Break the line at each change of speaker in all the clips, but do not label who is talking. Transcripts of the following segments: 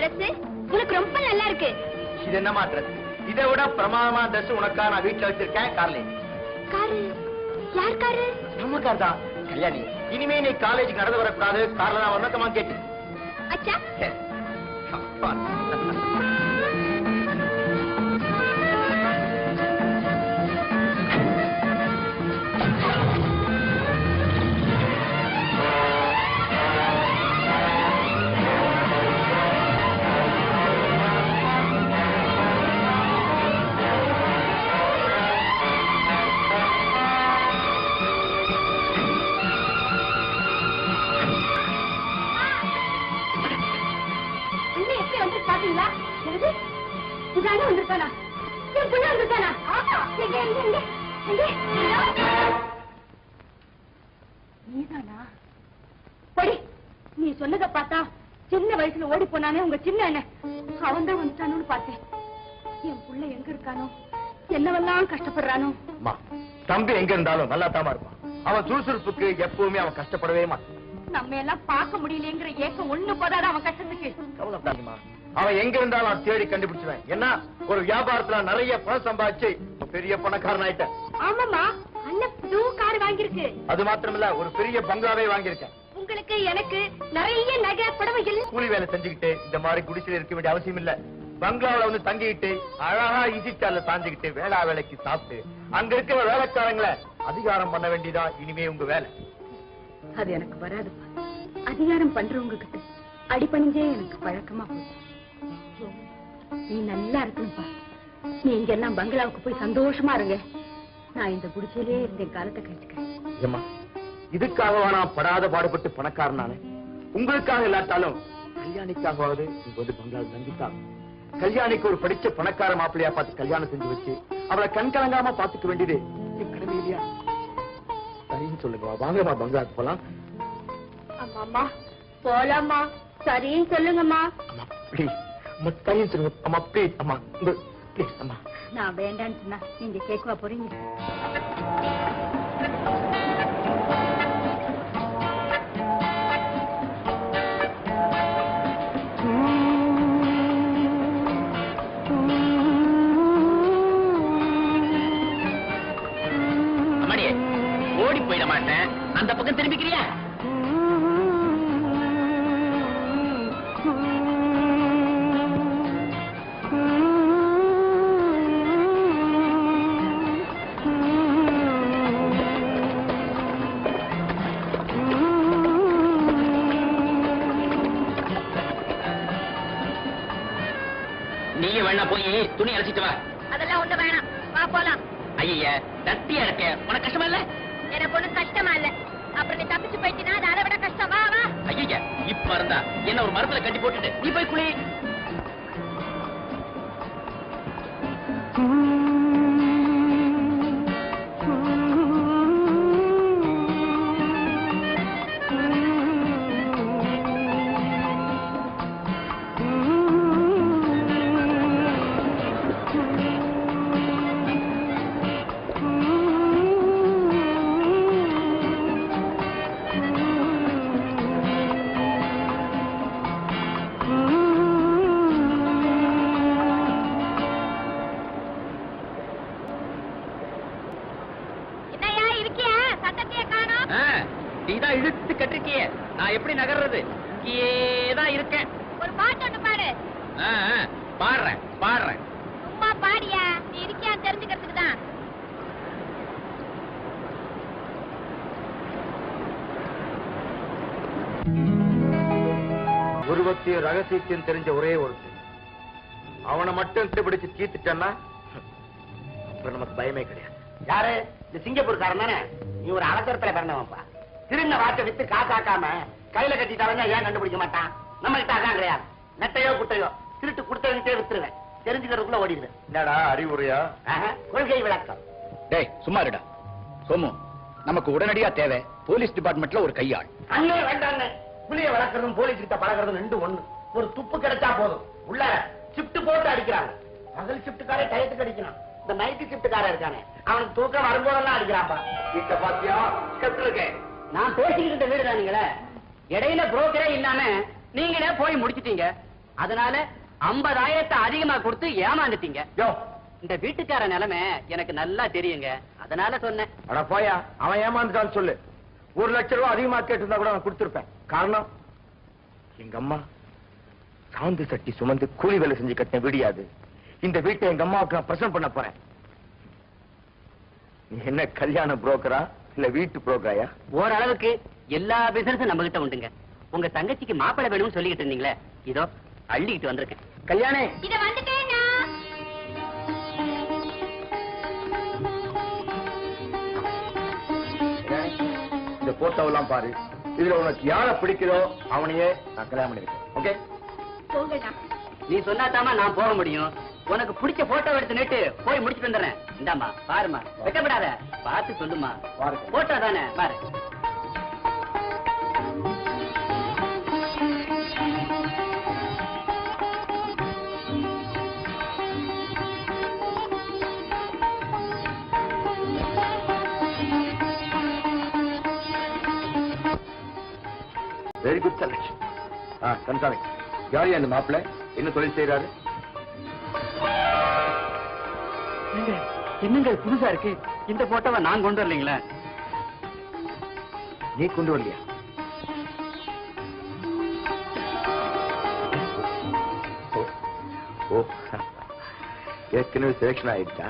Dress உனக்கு ரொம்ப நல்லா இருக்கு.
இது என்னமா ட்ரெஸ்? இதை விட பிரமாதமான ட்ரெஸ் உனக்கா நான் வீட்டுல வச்சிருக்கேன். கார்ல.
காரு? யார் காரு?
நம்ம கார் தான். கல்யாணி, இனிமே நீ காலேஜுக்கு நடந்து வரக்கூடாது. கார்ல நான் வணக்கமா கேட்டு.
அச்சா நீ சொன்னதை பார்த்தா சின்ன வயசுல ஓடி போனானே உங்க சின்ன அண்ணன், அவன் தான் வந்துட்டானு பார்த்தேன். என் புள்ள எங்க இருக்கானோ, என்னவெல்லாம் கஷ்டப்படுறானோ.
தம்பி எங்க இருந்தாலும் நல்லா தாமா இருப்பான். அவன் சுறுசுறுப்புக்கு எப்பவுமே அவன் கஷ்டப்படவே மாட்டான்.
நம்ம எல்லாம் பார்க்க முடியலங்கிற ஏக்கம் ஒண்ணு போதாது அவன் கஷ்டத்துக்கு.
கவலைப்படாதீமா, அவன் எங்க இருந்தாலும் தேடி கண்டுபிடிச்சுவேன். என்ன ஒரு வியாபாரத்துல நிறைய பணம் சம்பாதிச்சு பெரிய பணக்காரன் ஆயிட்டேன்.
ஆமாமா, அண்ணன் புது கார் வாங்கியிருக்கு.
அது மாத்திரமில்ல, ஒரு பெரிய பங்களாவே வாங்கியிருக்கேன்.
உங்களுக்கு எனக்கு நிறைய நகை புடவைகள்.
கூலி வேலை செஞ்சுக்கிட்டு இந்த மாதிரி குடிசையில் இருக்க வேண்டிய அவசியம் இல்ல. பங்களாவில வந்து தங்கிக்கிட்டு அழகா ஈசிச்சால தாண்டிக்கிட்டு வேளா வேலைக்கு சாப்பிட்டு அங்க இருக்கிற வேலைக்காரங்களை அதிகாரம் பண்ண வேண்டியதா இனிமே உங்க வேலை.
அது எனக்கு வராதுப்பா. அதிகாரம் பண்றவங்க கிட்ட அடிபணிஞ்சே எனக்கு பழக்கமா போச்சு. நீ நல்லா இருக்கணும்பா. நீ இங்க எல்லாம் பங்களாவுக்கு போய் சந்தோஷமா இருங்க. நான் இந்த குடிசையிலே இருந்த காலத்தை கழிச்சுக்கிறேன்.
இதுக்காக நான் படாத பாடுபட்டு பணக்காரனானே. உங்களுக்காக இல்லாட்டாலும் கல்யாணிக்காகவாவது இங்க வந்து பங்களாவில் தங்கிட்டாங்க. கல்யாணிக்கு ஒரு படிச்ச பணக்கார மாப்பிள்ளையா பார்த்து கல்யாணம் செஞ்சு வச்சு அவளை கண்கலங்காம பாத்துக்க வேண்டியது என் கடமை இல்லையா? சரின்னு சொல்லுங்க, வாங்கம்மா பங்களாவுக்கு போலாம்.
அம்மா போலாமா? சரின்னு சொல்லுங்கம்மா.
அம்மா ப்ளீஸ், அம்மா சரின்னு சொல்லுங்க. அம்மா ப்ளீஸ், அம்மா ப்ளீஸ் அம்மா.
நான் வேண்டான்னு சொன்னா நீங்க கேட்கவா போறீங்க?
ஓடி போயிட மாட்டேன். அந்த பக்கம் திரும்பிக்கிறியா? நீங்க வேணா போய் துணி அழைச்சிட்டு வா.
அதெல்லாம் ஒண்ணு வேணாம், வா போலாம்.
ஐயா தட்டியா இருக்க, உனக்கு கஷ்டமா இல்ல?
எனக்கு ஒண்ணும் கஷ்டமா இல்ல. அப்புறம் நீ தப்பிச்சு போயிட்டீங்கன்னா அது அதை விட கஷ்டம். வா வா.
ஐயா இப்ப இருந்தா என்ன ஒரு மரத்துல கட்டி போட்டுட்டு நீ போய் குளி. நீதான் இழுத்து கட்டிருக்கிய, நான் எப்படி நகர்றது? இங்கேதான் இருக்கேன்.
ஒரு பாட்டு ஒண்ணு பாடு.
பாடுறேன் பாடுறேன்.
சும்மா பாடியா, நீ இருக்கியா தெரிஞ்சுக்கிறதுக்கு தான்.
உருவத்தையும் ரகசியத்தையும் தெரிஞ்ச ஒரே ஒருத்தன், அவனை மட்டும் பிடிச்சு தீர்த்துட்டேன்னா அப்புறம் நமக்கு பயமே கிடையாது.
யாரு? இந்த சிங்கப்பூர்காரன் தானே? நீ ஒரு அவசரத்துல பிறந்தவன்ப்பா. திருந்த வாட்டை வித்து காசாக்காம கையில கட்டிட்டாலும் ஏன் கண்டுபிடிக்க மாட்டான்? நம்ம கிட்ட அதான் கிடையாது. நெட்டையோ குட்டையோ திருட்டு கொடுத்தவங்கிட்டே வித்துருவேன். தெரிஞ்சுக்கிறதுக்குள்ள ஓடிடுவேன்.
என்னடா அறிவுரையா?
கொள்கை விளக்கம்.
டேய் சும்மா இருடா சோமு. நமக்கு உடனடியா தேவை போலீஸ் டிபார்ட்மெண்ட்ல ஒரு கையாள்.
அண்ணே வேண்டாங்க. புளிய வளர்க்கறதும் போலீஸ் கிட்ட பழகிறதும் ரெண்டு ஒண்ணு. ஒரு துப்பு கிடைச்சா போதும். உள்ள ஷிப்ட் போட்டு அடிக்கிறாங்க. பகல் ஷிப்ட்காரே டயத்துக்கு அடிக்கிறான். இந்த நைட்டு ஷிப்ட்காரன் இருக்கானே அவனுக்கு தூக்கம் வரும்போதெல்லாம் அடிக்கிறாப்பா.
வீட்டை பாத்தியா? செத்துருக்கேன்.
நான் பேசிக்கிட்டு வீடு தானீங்களே, இடையில புரோக்கரே இல்லாம நீங்களே போய் முடிச்சிட்டீங்க.
அதனால 50,000 அதிகமா கொடுத்து ஏமாந்துட்டீங்க.
யோ,
இந்த வீட்டுக்கார நிலைமை எனக்கு நல்லா தெரியுங்க, அதனால சொன்னேன்.
அட போயா, அவன் ஏமாந்துட்டான்னு சொல்லு. 1 லட்சம் ரூபாய் அதிகமா கேட்டிருந்தா கூட நான் கொடுத்திருப்பேன். காரணம், எங்க அம்மா சாந்து சட்டி சுமந்து கூலி வேலை செஞ்சு கட்டின வீடியாது. இந்த வீட்டை எங்க அம்மாவுக்கு நான் பிரசன்ட் பண்ண போறேன். நீ என்ன கல்யாண புரோக்கரா இல்ல வீட்டு புரோக்கராயா?
ஓரளவுக்கு எல்லா பிசினஸும் நம்ம கிட்ட உண்டுங்க. உங்க தங்கச்சிக்கு மாப்பிள்ளை வேணும்னு சொல்லிக்கிட்டு இருந்தீங்களே, இதோ அள்ளிக்கிட்டு வந்திருக்கேன்.
கல்யாணே,
இத வந்துட்டேனா?
இந்த போட்டோவெல்லாம் பாரு. இதுல உனக்கு யாரை பிடிக்குதோ அவனையே நான் கல்யாணம் பண்ணிருக்கேன். ஓகே,
போங்கடா.
நீ சொன்னாதாமா நான் போக முடியும். உனக்கு பிடிச்ச போட்டோ எடுத்து நேட்டு போய் முடிச்சுட்டு வந்துடுறேன். இந்தாமா பாருமா, வெக்கப்படாத, பார்த்து சொல்லுமா.
பாருங்க.
போட்டோ தானே, பாரு.
Very good selection. கன்சாமி, யாரு அந்த மாப்பிள்ளை? என்ன தொழில் செய்யறாரு?
என்னங்க புதுசா இருக்கு, இந்த போட்டோவை நான் கொண்டு வரலீங்களா?
நீ கொண்டு வரலையா? ஓ, ஏற்கனவே செலக்ஷன் ஆயிடுச்சா?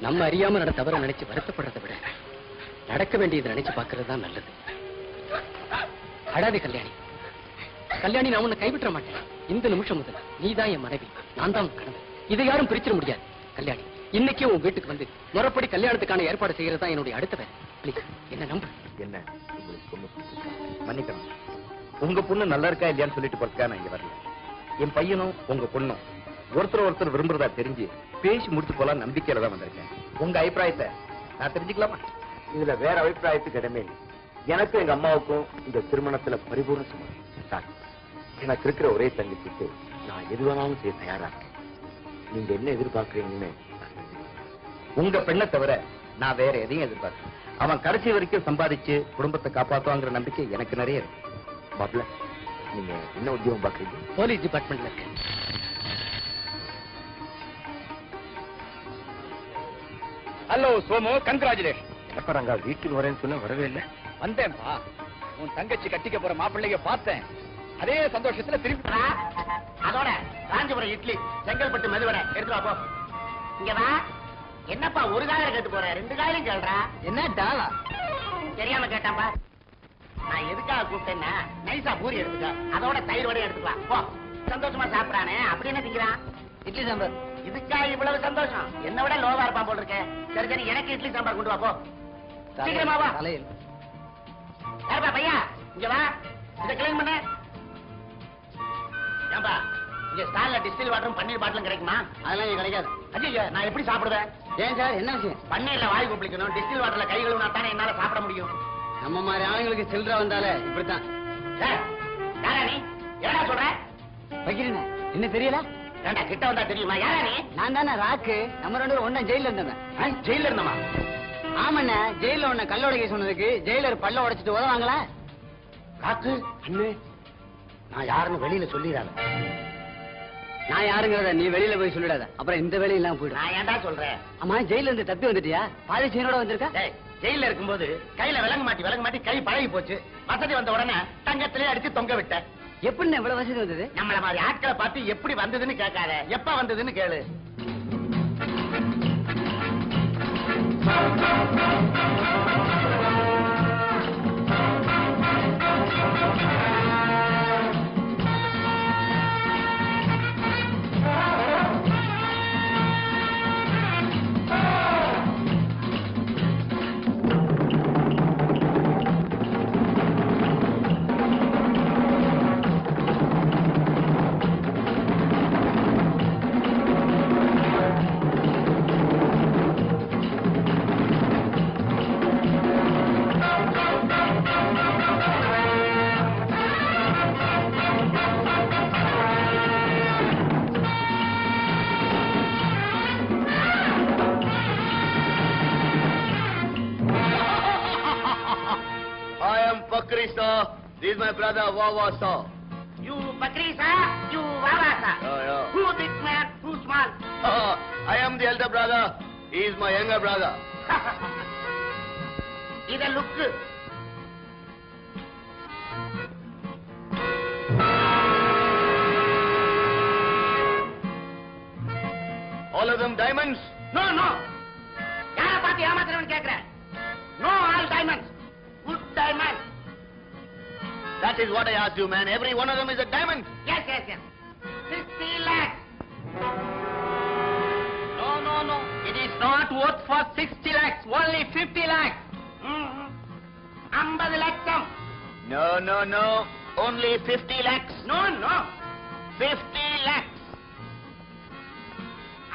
நம்ம அறியாம நடந்த தவற நினைச்சு வருத்தப்படுறதை விட நடக்க வேண்டியதை நினைச்சு பாக்குறது தான் நல்லது. அடாதே கல்யாணி, கல்யாணி, நான் உன்னை கைவிட்டுற மாட்டேன். இந்த நிமிஷம் முதல் நீதான் என் மனைவி, நான் தான் உன் கணவன். இதை யாரும் பிரிச்சிட முடியாது. கல்யாணி, இன்னைக்கே உன் வீட்டுக்கு வந்து முறைப்படி கல்யாணத்துக்கான ஏற்பாடு செய்யறது தான் என்னுடைய அடுத்த வேலை. பிளீஸ் என்ன நம்பு.
என்ன உங்களுக்கு பொண்ணு பிடிச்சிருக்கா? மன்னிக்கணும், உங்க பொண்ணு நல்லா இருக்கா இல்லையான்னு சொல்லிட்டு போறதுக்கா நான் இங்க வரல. என் பையனும் உங்க பொண்ணும் ஒருத்தர் விரும்புறதா தெரிஞ்சு பேசி முடிச்சு போலாம் நம்பிக்கையில தான் வந்திருக்கேன். உங்க அபிப்பிராயத்தை நான் தெரிஞ்சுக்கலாமா? இதுல வேற அபிப்பிராயத்துக்கு இடமே இல்லை. எனக்கும் எங்க அம்மாவுக்கும் இந்த திருமணத்துல பரிபூர்ண சம்மதம் சார். எனக்கு இருக்கிற ஒரே தங்கச்சிக்கு நான் எது வேணாலும் செய்ய தயாரா இருக்கேன். நீங்க என்ன எதிர்பார்க்கறீங்கன்னு உங்க பெண்ணை தவிர நான் வேற எதையும் எதிர்பார்க்கிறேன். அவன் கடைசி வரைக்கும் சம்பாதிச்சு குடும்பத்தை காப்பாத்துவாங்கிற நம்பிக்கை எனக்கு நிறைய இருக்கு. பாப்ல, நீங்க என்ன உத்தியோகம் பாக்குறீங்க?
போலீஸ் டிபார்ட்மெண்ட்ல இருக்கேன்.
Hello Somu, congratulation.
எப்ப நாங்க வீட்டுக்கு வரேன்னு சொன்ன வரவே இல்லை.
வந்தேன்பா. உன் தங்கச்சி கட்டிக்க போற மாப்பிள்ளைய பார்த்தேன். அதே சந்தோஷத்துல திருப்பி
அதோட காஞ்சிபுரம் இட்லி, செங்கல்பட்டு மெதுவடை எடுத்து வா போ. இங்க வா. என்னப்பா ஒரு காயில கேட்டு போற, 2 காயிலும் கேள்றா.
என்ன டாலா?
தெரியாம கேட்டான்பா. நான் எதுக்காக கூப்பிட்டேன்னா நைசா பூரி எடுத்துக்க, அதோட தயிர் வடை எடுத்துக்கலாம் போ. சந்தோஷமா சாப்பிடானே அப்படி என்ன திங்கிறான்?
இட்லி சாம்பார்.
இதுக்கா இவ்வளவு சந்தோஷம்? என்ன விட லோவா இருப்பான் போல் இருக்க. சரி சரி, எனக்கு இட்லி சாம்பார் கொண்டு வா போ. சீக்கிரமா வா. யாருப்பா பையா, இங்க வா. இதை கிளீன் பண்ண. ஏன்பா இங்க ஸ்டால்ல டிஸ்டில் வாட்டரும் பன்னீர் பாட்டிலும் கிடைக்குமா? அதெல்லாம் இங்க கிடைக்காது. ஐயா நான் எப்படி சாப்பிடுவேன்?
ஏன் சார், என்ன விஷயம்?
பன்னீர்ல வாய் குப்பிக்கணும், டிஸ்டில் வாட்டர்ல கை கழுவுனா தானே என்னால சாப்பிட முடியும்.
நம்ம மாதிரி ஆளுங்களுக்கு சில்லற வந்தாலே இப்படித்தான்.
யாரா நீ? ஏடா சொல்ற?
வைக்கிறேன், என்ன தெரியல?
ஏண்டா கிட்ட வந்தா தெரியுமா? யாரா நீ?
நான் தானே ராக்கு. நம்ம 2 பேரும் ஒண்ணா ஜெயில இருந்தவன்.
ஜெயில இருந்தமா?
ஆமாண்ணே, ஜெயில ஒண்ணு கல்லோட சொன்னதுக்கு ஜெயிலர் பல்ல உடைச்சிட்டு உதவாங்களா?
ராக்கு அண்ணே, நான் யாருன்னு வெளியில சொல்லிடாத.
நான் யாருங்கிறத நீ வெளியில போய் சொல்லிடாத, அப்புறம் இந்த வேலையெல்லாம் போயிடும்.
நான் ஏன்டா சொல்றேன்?
ஆமா, ஜெயில இருந்து தப்பி வந்துட்டியா? பாதி சீனோட வந்திருக்கா?
ஜெயில இருக்கும்போது கையில விலங்கு மாட்டி கை பழகி போச்சு. வசதி வந்த உடனே தங்கத்திலே அடிச்சு தொங்க விட்டேன்.
எப்படின்னு இவ்வளவு வசதி வந்தது?
நம்மள மாதிரி ஆட்களை பார்த்து எப்படி வந்ததுன்னு கேட்காத, எப்ப வந்ததுன்னு கேளு.
This is my brother Wawa Saw.
You Bakri sir, you Wawa sir.
Yeah.
Who big man, who small?
I am the elder brother. He is my younger brother.
இத லுக்கு.
All of them diamonds?
No, no. யாரை பார்த்து ஏமாத்துறவன்னு கேக்குறேன். No, all diamonds. Good diamond.
That is what I asked you, man. Every one of them is a diamond.
Yes, yes, yes. 60 lakhs.
No, no, no. It is not worth for 60 lakhs. Only 50 lakhs.
50 லட்சம்.
No, no, no. Only 50 lakhs.
No, no.
50 lakhs.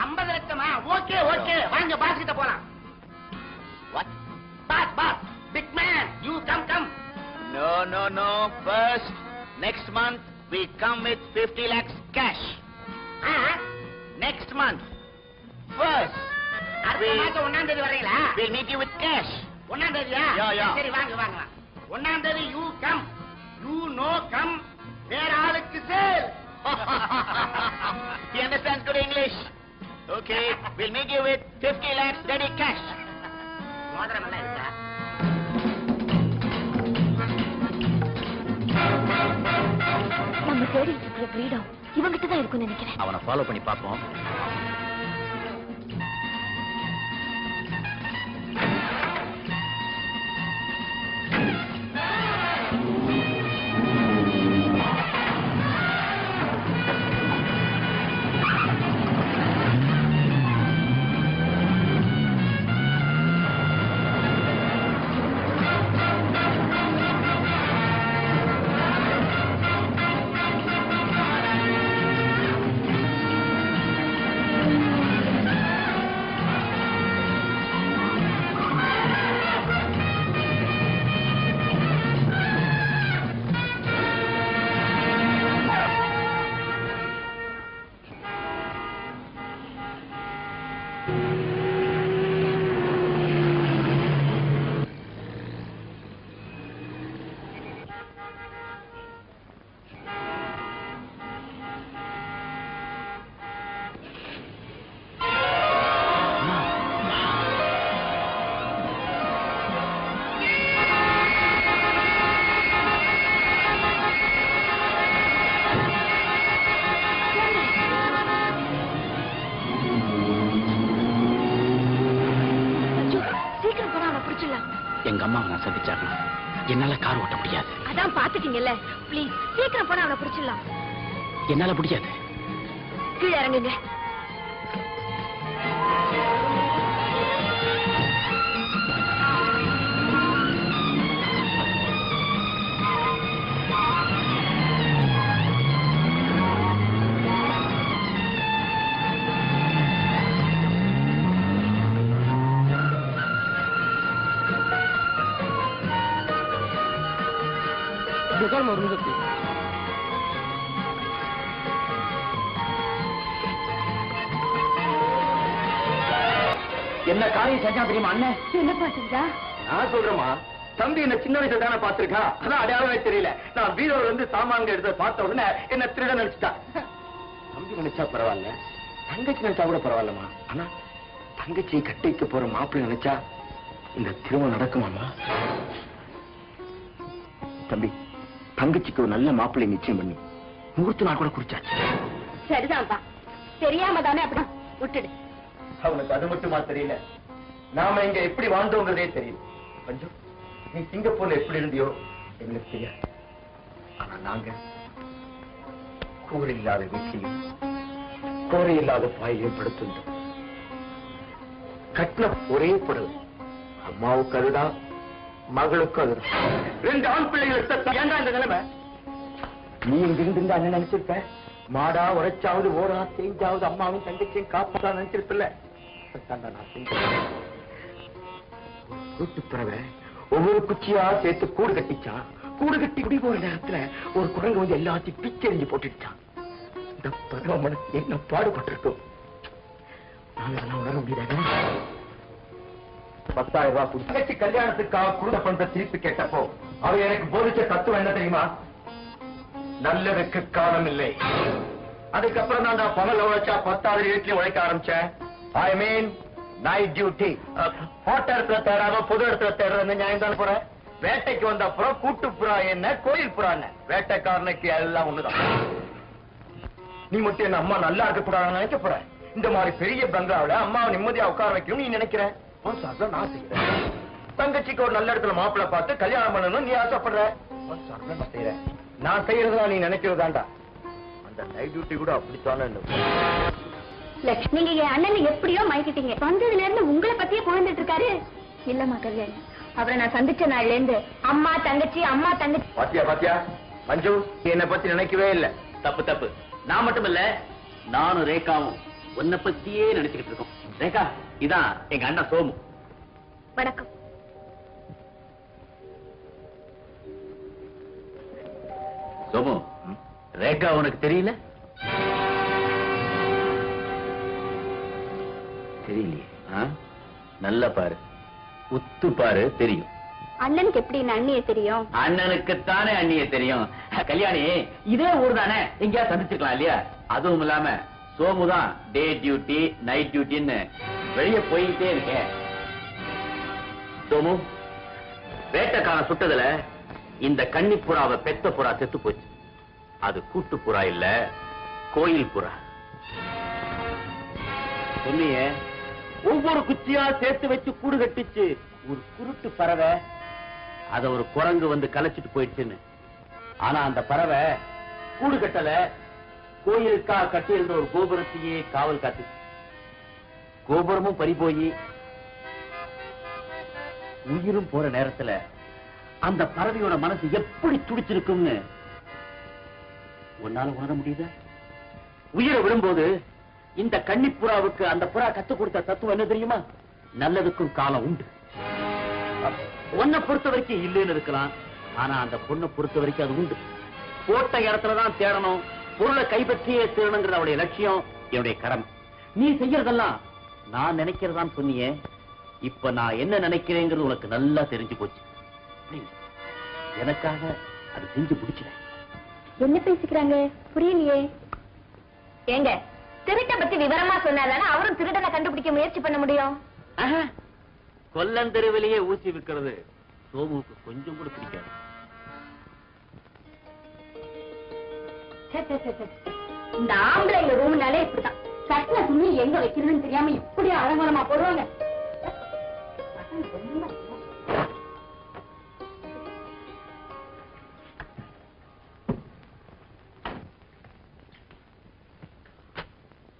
50 லட்சமா? Okay, okay. வாங்க pass கிட்ட போலாம்.
What?
Boss, boss. Big man, you come.
No, no, no. First, next month, we come with 50 lakhs cash. Next month. First,
அடுத்த மாசம் 1ஆம் தேதி வரீங்களா?
we'll meet you with cash.
1ஆம் தேதியா?
Yeah.
சரி வாங்க. 1ஆம் தேதி you come. You no come. வேற ஆளுக்கு sale.
He understands good English. Okay, we'll meet you with 50 lakhs ready cash.
மோதிரம் எல்லாம் இருக்கா?
நம்ம தேடி இருக்கிற கிரீடம் இவங்கிட்ட தான் இருக்கும்னு நினைக்கிறேன்.
அவனை ஃபாலோ பண்ணி பார்ப்போம். அம்மாவை நான் சந்திச்சாகணும். என்னால கார் ஓட்ட முடியாது.
அதான் பாத்துட்டீங்கல்ல, ப்ளீஸ் சீக்கிரம் போனா அவனை பிடிச்சிடலாம்.
என்னால முடியாது.
கீழே இறங்குங்க.
என்ன காரியம் செஞ்சா தெரியுமா அண்ணன்?
என்னப்பா செஞ்சா?
நான் சொல்றேமா, தம்பி என்ன சின்ன வயசுல தானே பாத்துருக்கா, அதான் அடையாளமே தெரியல. நான் பீரோல இருந்து சாமான்கள் எடுத்து பார்த்த உடனே என்ன திருட நினைச்சுட்டா. தம்பி நினைச்சா பரவாயில்ல, தங்கச்சி நினைச்சா கூட பரவாயில்லமா. ஆனா தங்கச்சியை கட்டிக்க போற மாப்பிள்ளை நினைச்சா இந்த திருமணம் நடக்குமாமா? தம்பி, தங்கச்சிக்கு ஒரு நல்ல மாப்பிள்ளை நிச்சயம் பண்ணி முகூர்த்த நாள் கூட குறிச்சாச்சு.
சரிதான்ப்பா, தெரியாம தானே அப்படி விட்டுடு.
அவனுக்கு அது மட்டுமா தெரியல, நாம இங்க எப்படி வாழ்ந்தோங்கிறதே தெரியும். கொஞ்சம் நீ சிங்கப்பூர்ல எப்படி இருந்தியோ எங்களுக்கு தெரியாது. ஆனா நாங்க கூரை இல்லாத வீட்லையும் கோரை இல்லாத பாயையும் படுத்திருந்தோம். கட்டின ஒரே புடவை, அம்மாவுக்கு அதுதான், மகளுக்கு அதுதான். 2 ஆண் பிள்ளைகள் ஏண்டா இந்த நிலைமை? நீ இங்க இருந்திருந்தா என்ன நினைச்சிருப்ப? மாடா உரைச்சாவது ஓரா தேஞ்சாவது அம்மாவும் தங்கச்சியும் காப்பாற்ற நினைச்சிருப்பில்ல. கூட்டு பறவை ஒவ்வொரு குச்சியா சேர்த்து கூடு கட்டிச்சான். கூடு கட்டி குடி போற நேரத்துல ஒரு குரங்கு வந்து எல்லாத்தையும் பிச்செறிஞ்சு போட்டுடுச்சான். இந்த பருவ மனசு என்ன பாடுபட்டிருக்கும். நாங்க இதெல்லாம் உணர முடியாத. 10,000 ரூபாய் தங்கச்சி கல்யாணத்துக்காக குடும்ப பண்ற திருப்பி கேட்டப்போ அவ எனக்கு போதிச்ச தத்துவம் என்ன தெரியுமா? நல்லதுக்கு காலம் இல்லை. அதுக்கப்புறம் நான் பகல் உழைச்சா 10வது வீட்லயும் உழைக்க ஆரம்பிச்சேன். ஐ மீன் நைட் டியூட்டி. போட்ட இடத்துல தேடாம பொது இடத்துல தேடுறது நியாயம் தானே போற. வேட்டைக்கு வந்த அப்புறம் கூட்டு புறா என்ன கோயில் புறா என்ன, வேட்டைக்காரனுக்கு எல்லாம் ஒண்ணுதான். நீ மட்டும் என்ன அம்மா நல்லா இருக்க கூடாதுன்னு நினைக்க போற. இந்த மாதிரி பெரிய பங்களாவில அம்மாவை நிம்மதியா உட்கார வைக்கணும் நீ நினைக்கிற. நான் செய்யறேன். தங்கச்சிக்கு ஒரு நல்ல இடத்துல மாப்பிள்ளை பார்த்து கல்யாணம் பண்ணணும் நீ ஆசைப்படுற. நான் செய்யறேன். நான் செய்யறதா நீ நினைக்கிறதாண்டா. அந்த நைட் டியூட்டி கூட அப்படித்தானே.
லட்சுமி, நீங்க என் அண்ணனை எப்படியோ மயக்கிட்டீங்க. வந்ததுல இருந்து உங்களை பத்தியே புகழ்ந்துட்டு இருக்காரு. இல்லம்மா கல்யாணி, அவரை நான் சந்திச்ச நாள்ல இருந்து அம்மா தங்கச்சி அம்மா தங்கச்சி.
பாத்தியா பாத்தியா மஞ்சு, என்னை பத்தி நினைக்கவே இல்ல.
தப்பு தப்பு. நான் மட்டும் இல்ல, நானும் ரேகாவும் உன்னை பத்தியே நினைச்சுக்கிட்டு இருக்கோம். ரேகா, இதான் எங்க அண்ணா சோமு.
வணக்கம்.
சோமு, ரேகா உனக்கு தெரியல? தெரியலையே. நல்லா பாரு, உத்து பாரு, தெரியும்.
அண்ணனுக்கு எப்படி அண்ணிய தெரியும்?
அண்ணனுக்குத்தானே அண்ணிய தெரியும். கல்யாணி, இதே ஊர் தானே, எங்கேயா சந்திச்சிருக்கலாம் இல்லையா? அதுவும் இல்லாம சோமுதான் டே டியூட்டி நைட் டியூட்டின்னு வெளியே போயிட்டே இருக்கேன். சோமு, வேட்டைக்காரன் சுட்டதுல இந்த கன்னிப்புறாவை பெத்த புறா செத்து போச்சு. அது கூட்டு புறா இல்ல, கோயில் புறா. சொன்னியே, ஒவ்வொரு குச்சியா சேர்த்து வச்சு கூடு கட்டிச்சு ஒரு குருட்டு பறவை. அத ஒரு குரங்கு வந்து கலைச்சிட்டு போயிடுச்சுன்னு. ஆனா அந்த பறவை கூடு கட்டல, கோயிலுக்கா கட்டியிருந்த ஒரு கோபுரத்தையே காவல் காத்து. கோபுரமும் பறி போய் உயிரும் போற நேரத்துல அந்த பறவையோட மனசு எப்படி துடிச்சிருக்கும்னு உன்னால உணர முடியுதா? உயிரை விடும்போது இந்த கன்னிப்புறாவுக்கு அந்த புறா கத்துக் கொடுத்த தத்துவம் என்ன தெரியுமா? நல்லதுக்கும் காலம் உண்டு. உன்னை பொறுத்த வரைக்கும் இல்லைன்னு இருக்கலாம், ஆனா அந்த பொண்ணை பொறுத்த வரைக்கும் அது உண்டு. போட்ட இடத்துலதான் தேடணும், பொருளை கைப்பற்றியே தேடணுங்கிறது அவளுடைய லட்சியம், என்னுடைய கடமை. நீ செய்யறதெல்லாம் நான் நினைக்கிறதான் சொன்னியே. இப்ப நான் என்ன நினைக்கிறேங்கிறது உனக்கு நல்லா தெரிஞ்சு போச்சு. எனக்காக அது செஞ்சு முடிச்சிட்டேன்.
என்ன பேசிக்கிறாங்க புரியலையே. ஏங்க, திருட்ட பத்தி விவரமா சொன்னாதானே அவரும் திருடனை கண்டுபிடிக்க முயற்சி பண்ண முடியும்.
கொல்லந்தெருவிலேயே ஊசி விற்கிறது சோமுவுக்கு கொஞ்சம் கூட பிடிக்காது.
இந்த ஆம்பளைங்க ரூம்னாலே இப்படிதான். கட்டின துணி எங்க வைக்கிறதுன்னு தெரியாம இப்படி அலங்கோலமா போடுவாங்க.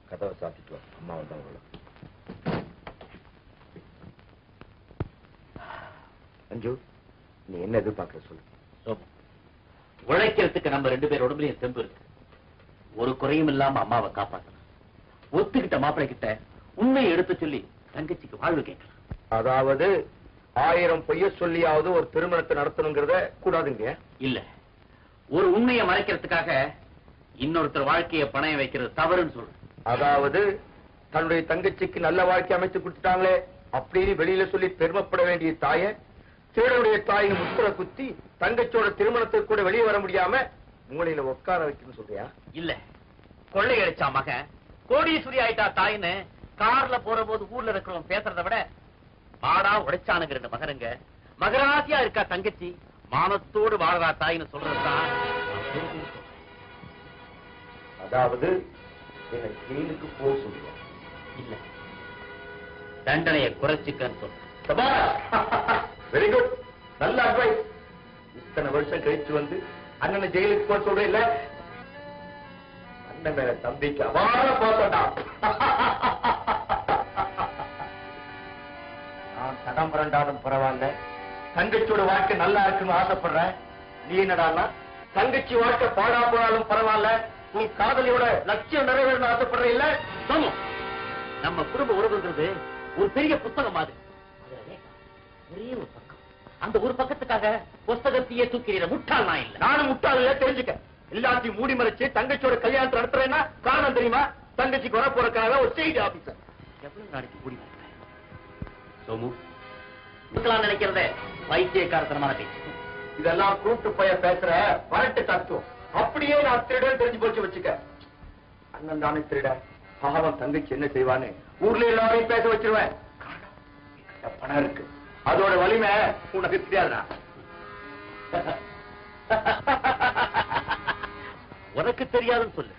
கதவை சாத்திட்டு வா, அம்மா வந்தவங்கள. அஞ்சு, நீ என்ன எதிர்பார்க்கிற சொல்லு.
உழைக்கிறதுக்கு நம்ம 2 பேர் உடம்புலயும் தெம்பு இருக்கு. ஒரு குறையும் இல்லாம அம்மாவை காப்பாற்றலாம். ஒத்துக்கிட்ட மாப்பிள்ளை கிட்ட உண்மையை எடுத்து சொல்லி தங்கச்சிக்கு வாழ்வு கேட்கலாம்.
அதாவது 1000 பொய்ய சொல்லியாவது ஒரு திருமணத்தை நடத்தணுங்கிறத கூடாதுங்க. இல்ல,
ஒரு உண்மையை மறைக்கிறதுக்காக இன்னொருத்தர் வாழ்க்கையை பணைய வைக்கிறது தவறுன்னு சொல்லு.
அதாவது தன்னுடைய தங்கச்சிக்கு நல்ல வாழ்க்கை அமைச்சு கொடுத்துட்டாங்களே அப்படின்னு வெளியில சொல்லி பெருமைப்பட வேண்டிய தாய திருடனுடைய தாயின் முத்திர குத்தி தங்கச்சியோட திருமணத்துக்கு கூட வெளியே வர முடியாம மூளையில உட்கார வைக்கணும்னு சொல்றியா?
இல்ல, கொள்ளையடிச்சா மகன் கோடீஸ்வரி ஆயிட்டா தாயின்னு கார்ல போற போது ஊர்ல இருக்கிறவங்க பேசுறதை விட பாடா உடைச்சானுங்க 2 மகனுங்க, மகராசியா இருக்கா தங்கச்சி, மானத்தோடு வாழறா தாயின்னு சொல்றதுதான்.
அதாவது என்ன ஜெயிலுக்கு போக சொல்லுவா?
இல்ல, தண்டனையை குறைச்சிக்கன்னு சொல்ற.
வெரி குட், நல்ல அட்வைஸ். இத்தனை வருஷம் கழிச்சு வந்து அண்ணனை ஜெயிலுக்கு போக சொல்ற இல்ல? அண்ணன் மேல தம்பிக்கு அவார போட்டா. நான் தடம் புரண்டாலும் பரவாயில்ல, தங்கச்சியோட வாழ்க்கை நல்லா இருக்குன்னு ஆசைப்படுறேன். நீ என்னடான்னா தங்கச்சி வாழ்க்கை பாடா போனாலும் பரவாயில்ல, நீ காதலியோட லட்சியம் நிறைவேறணும் ஆசைப்படுற இல்ல?
சமம். நம்ம குடும்ப உறவுங்கிறது ஒரு பெரிய புத்தகம் மாதிரி. ஒரே ஒரு பக்கம், அந்த ஒரு பக்கத்துக்காக புஸ்தகத்தையே தூக்கிறீர முட்டாள் நான் இல்ல.
நானும் முட்டாள் இல்ல, தெரிஞ்சுக்க. எல்லாத்தையும் மூடி மறைச்சு தங்கச்சியோட கல்யாணத்தை நடத்துறேன்னா காரணம் தெரியுமா? தங்கச்சிக்கு வர போறதுக்காக ஒரு செய்தி ஆபீசர்.
எவ்வளவு நாளைக்கு மூடி மறைப்பேன்? சோமு, இருக்கலாம் நினைக்கிறத வைத்தியக்காரத்தனமான பேச்சு.
இதெல்லாம் கூட்டு போய பேசுற வரட்டு தத்துவம். அப்படியே நான் திருடன் தெரிஞ்சு போச்சு வச்சுக்க. அண்ணன் தானே திருட, பாவம் தங்கச்சி என்ன செய்வான்னு ஊர்ல எல்லாரையும் பேச வச்சிருவேன். பணம் இருக்கு, அதோட வலிமை உனக்கு தெரியாதுடா.
உனக்கு தெரியாதுன்னு சொல்லு.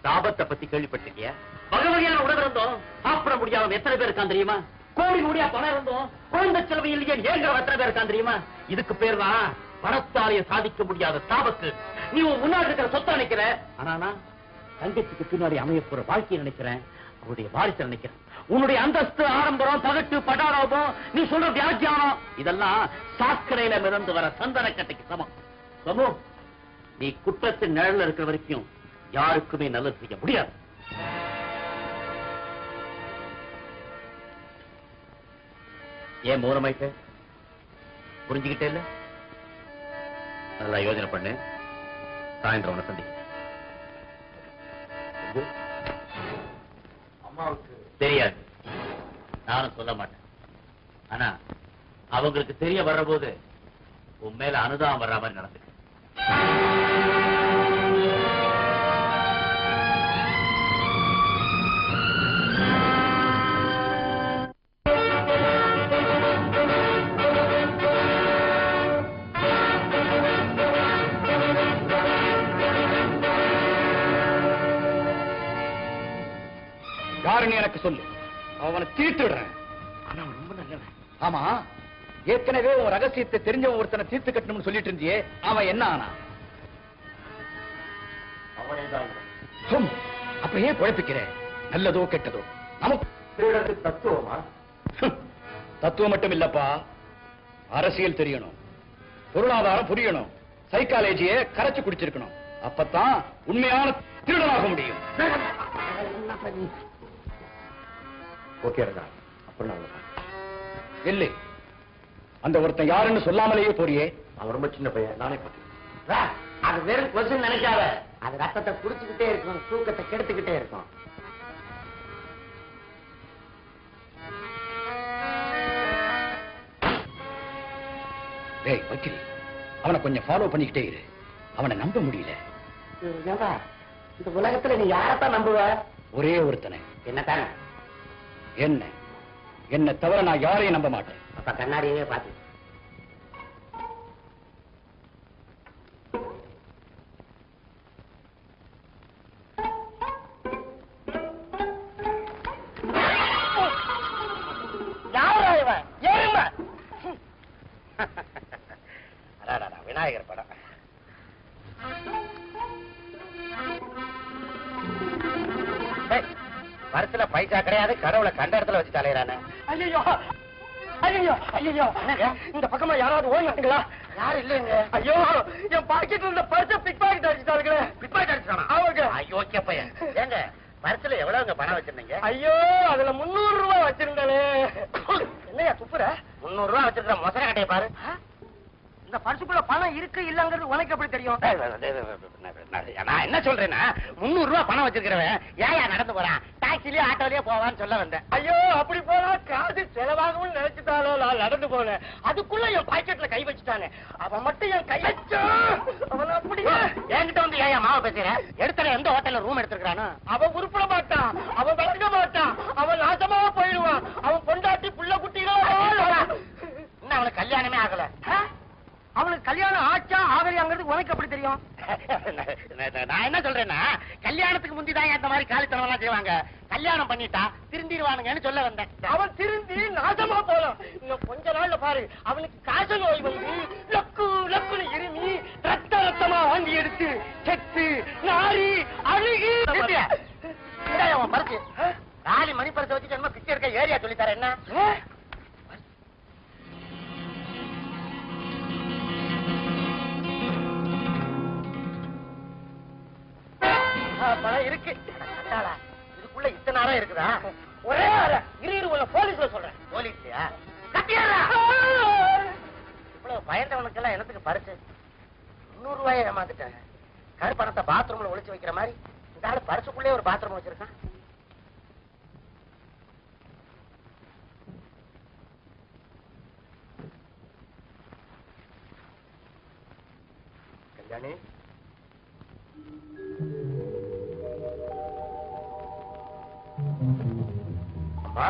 தாபத்தை பத்தி கேள்விப்பட்டிருக்கிய? வகை வகையான உணவு இருந்தோம் சாப்பிட முடியாம எத்தனை பேர் இருக்கான் தெரியுமா? கோடி கோடியா பணம் இருந்தோம் குழந்தை செலவு இல்லையே ஏங்கிற எத்தனை பேர் இருக்கான் தெரியுமா? இதுக்கு பேர் தான் பணத்தாலேயே சாதிக்க முடியாத தாபத்து. நீ உன் முன்னாடி இருக்கிற சொத்தை நினைக்கிற, ஆனா நான் தங்கச்சிக்கு பின்னாடி அமைய போற வாழ்க்கையை நினைக்கிறேன், அவருடைய வாரிசை நினைக்கிறேன். உன்னுடைய அந்தஸ்து, ஆடம்பரம், பகட்டு, பட்டாரோபம், நீ சொல்ற வியாக்கியானம் இதெல்லாம் சாக்கடையில மிதந்து வர சந்தன கட்டைக்கு சமம். சமூ, நீ குற்றத்தின் நிழல்ல இருக்கிற வரைக்கும் யாருக்குமே நல்லது செய்ய முடியாது. ஏன் மௌனமாயிட்ட? புரிஞ்சுக்கிட்டே இல்ல? நல்லா யோசனை பண்ணு. சாயந்தரம் உன சந்திக்க.
அம்மாவுக்கு
தெரியாது, நானும் சொல்ல மாட்டேன். ஆனா அவங்களுக்கு தெரிய வர்ற போது உன் மேல அனுதாபம் வர்ற மாதிரி நடந்துக்கு.
யாருன்னு எனக்கு சொல்லு, அவனை தீர்த்துடுறேன்.
ஆனா அவன் ரொம்ப நல்லவன்.
ஆமா, ஏற்கனவே உன் ரகசியத்தை தெரிஞ்சவன் ஒருத்தனை தீர்த்து கட்டணும்னு சொல்லிட்டு இருந்தியே, அவன் என்ன ஆனா? அப்ப ஏன் குழப்பிக்கிற? நல்லதோ கெட்டதோ நமக்கு தத்துவமா? தத்துவம் மட்டும் இல்லப்பா, அரசியல் தெரியணும், பொருளாதாரம் புரியணும், சைக்காலஜியை கரைச்சு குடிச்சிருக்கணும். அப்பதான் உண்மையான திருடனாக முடியும். ஓகே ரதா, அப்புறம் இல்லை, அந்த ஒருத்தன் யாருன்னு சொல்லாமலேயே போறியே. அவன் ரொம்ப சின்ன பையன், நானே பார்த்தேன்.
அது வெறும் கொசு நினைக்காத, அது ரத்தத்தை குடிச்சுக்கிட்டே இருக்கும், தூக்கத்தை கெடுத்துக்கிட்டே இருக்கும்.
டேய் வக்கீல், அவனை கொஞ்சம் ஃபாலோ பண்ணிக்கிட்டே இரு. அவனை நம்ப முடியல.
இந்த உலகத்துல நீ யாரத்தான் நம்புவ?
ஒரே ஒருத்தனை.
என்னத்தானே?
என்ன தவிர நான் யாரையும் நம்ப மாட்டேன்.
அப்ப கண்ணாடியே பாத்து. விநாயகர் படம். பரிசுல பைசா கிடையாது, கடவுளை கண்ட இடத்துல வச்சு தலையிறானே.
ஐயோ ஐயோ ஐயோ, இந்த பக்கமா யாராவது ஓடுனாங்களா?
யாரும் இல்லைங்க.
ஐயோ, என் பாக்கெட்ல இருந்த பர்ஸ பிக் பாக்கெட் அடிச்சுட்டாங்களே.
பிக் பாக்கெட் அடிச்சானா?
அவங்க.
ஐயோ கேப்பையன். ஏங்க பரிசுல எவ்வளவுங்க பணம் வச்சிருந்தீங்க?
ஐயோ, அதுல 300 ரூபாய் வச்சிருந்தானே. என்னையா துப்புற?
300 ரூபாய் வச்சிருக்கிற மொசர கட்டையை பாரு.
இந்த பர்சுக்குள்ள பணம் இருக்கு இல்லங்கிறது உனக்கு எப்படி தெரியும்?
நான் என்ன சொல்றேன்னா, 300 ரூபாய் பணம் வச்சிருக்கிறவன் ஏயா நடந்து போறான்? டாக்ஸிலயோ ஆட்டோலயே போவான்னு சொல்ல வந்தேன்.
ஐயோ, அப்படி போனா காசு செலவாகும்னு நினைச்சுட்டாலோ நான் நடந்து போனேன். அதுக்குள்ள என் பாக்கெட்ல கை வச்சுட்டானே. அவன் மட்டும் என் கை வச்சா அவன் அப்படியே
என்கிட்ட வந்து ஏயா மாவை பேசுற? எடுத்துல எந்த ஹோட்டல்ல ரூம் எடுத்துக்கிறானோ?
அவன் உருப்பட மாட்டான், அவன் விளங்க மாட்டான், அவன் நாசமா போயிடுவான். அவன் பொண்டாட்டி புள்ள குட்டிகளோ
இன்னும் அவனுக்கு கல்யாணமே ஆகல.
அவனுக்கு கல்யாணம் ஆச்சா ஆகலையாங்கிறது உனக்கு எப்படி தெரியும்?
நான் என்ன சொல்றேன்னா, கல்யாணத்துக்கு முந்திதான் இந்த மாதிரி காலித்தனம் எல்லாம் செய்வாங்க. கல்யாணம் பண்ணிட்டா திருந்திடுவானுங்கன்னு சொல்ல வந்தேன்.
அவன் திருந்தி நாசமா போலாம். இன்னும் கொஞ்ச நாள்ல பாரு, அவனுக்கு காச நோய் வந்து லக்கு லக்குன்னு இருமி ரத்த ரத்தமா வாங்கி எடுத்து செத்து நாரி அழுகி.
அவன் பரிசு காலி மணி பரிசு வச்சுட்டு என்ன பிச்சை எடுக்க ஏரியா சொல்லித்தார என்ன?
பணம் இருக்கு.
இதுக்குள்ள இத்தனை அறை இருக்குதா?
ஒரே அறை. இரு உள்ள போலீஸ்ல சொல்றேன்.
போலீஸ்லயா? கட்டியாரா? இவ்வளவு பயந்தவனுக்கு எல்லாம் எனக்கு பரிசு 300 ரூபாயை ஏமாந்துட்டேன். கருப்பணத்தை பாத்ரூம்ல ஒளிச்சு வைக்கிற மாதிரி இந்த ஆளு பரிசுக்குள்ளே ஒரு பாத்ரூம் வச்சிருக்கான். கல்யாணி, அம்மா